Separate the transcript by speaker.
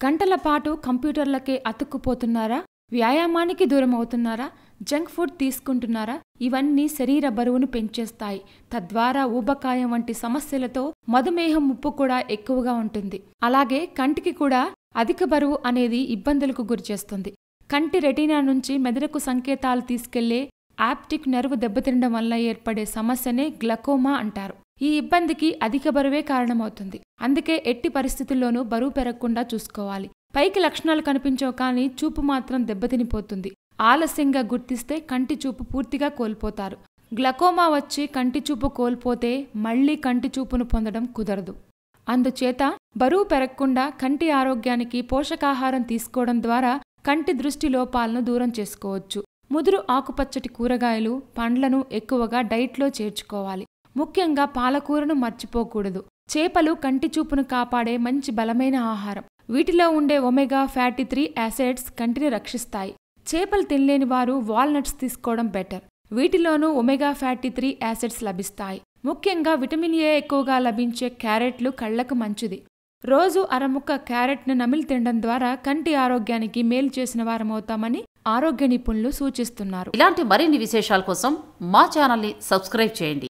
Speaker 1: గంటల పాటు కంప్యూటర్లకే అతుక్కుపోతున్నారా? వ్యాయామానికి దూరం అవుతున్నారా? జంక్ ఫుడ్ తీసుకుంటున్నారా? ఇవన్నీ శరీర బరువును పెంచేస్తాయి. తద్వారా ఊబకాయం వంటి సమస్యలతో మధుమేహం ముప్పు కూడా ఎక్కువగా ఉంటుంది. అలాగే కంటికి కూడా అధిక బరువు అనేది ఇబ్బందులకు గురిచేస్తుంది. కంటి రెటీనా నుంచి మెదడుకు సంకేతాలు తీసుకెళ్లే ఆప్టిక్ నెర్వ్ దెబ్బతినడం వల్ల ఏర్పడే సమస్యనే గ్లకోమా అంటారు. ఈ ఇబ్బందికి అధిక బరువే కారణమవుతుంది. అందుకే ఎట్టి పరిస్థితుల్లోనూ బరువు పెరగకుండా చూసుకోవాలి. పైకి లక్షణాలు కనిపించవు కానీ చూపు మాత్రం దెబ్బతినిపోతుంది. ఆలస్యంగా గుర్తిస్తే కంటి చూపు పూర్తిగా కోల్పోతారు. గ్లకోమా వచ్చి కంటి చూపు కోల్పోతే మళ్లీ కంటి చూపును పొందడం కుదరదు. అందుచేత బరువు పెరగకుండా కంటి ఆరోగ్యానికి పోషకాహారం తీసుకోవడం ద్వారా కంటి దృష్టి లోపాలను దూరం చేసుకోవచ్చు. ముదురు ఆకుపచ్చటి కూరగాయలు, పండ్లను ఎక్కువగా డైట్లో చేర్చుకోవాలి. ముఖ్యంగా పాలకూరను మర్చిపోకూడదు. చేపలు కంటి చూపును కాపాడే మంచి బలమైన ఆహారం. వీటిలో ఉండే ఒమేగా ఫ్యాటీ 3 యాసిడ్స్ కంటిని రక్షిస్తాయి. చేపలు తినలేని వారు వాల్నట్స్ తీసుకోవడం బెటర్. వీటిలోనూ ఒమేగా ఫ్యాటీ 3 యాసిడ్స్ లభిస్తాయి. ముఖ్యంగా విటమిన్ ఏ ఎక్కువగా లభించే క్యారెట్లు కళ్లకు మంచిది. రోజు అరముక్క క్యారెట్ను నమిలి తినడం ద్వారా కంటి ఆరోగ్యానికి మేలు చేసిన వారమవుతామని ఆరోగ్య నిపుణులు సూచిస్తున్నారు.
Speaker 2: ఇలాంటి మరిన్ని విశేషాల కోసం మా ఛానల్ని సబ్స్క్రైబ్ చేయండి.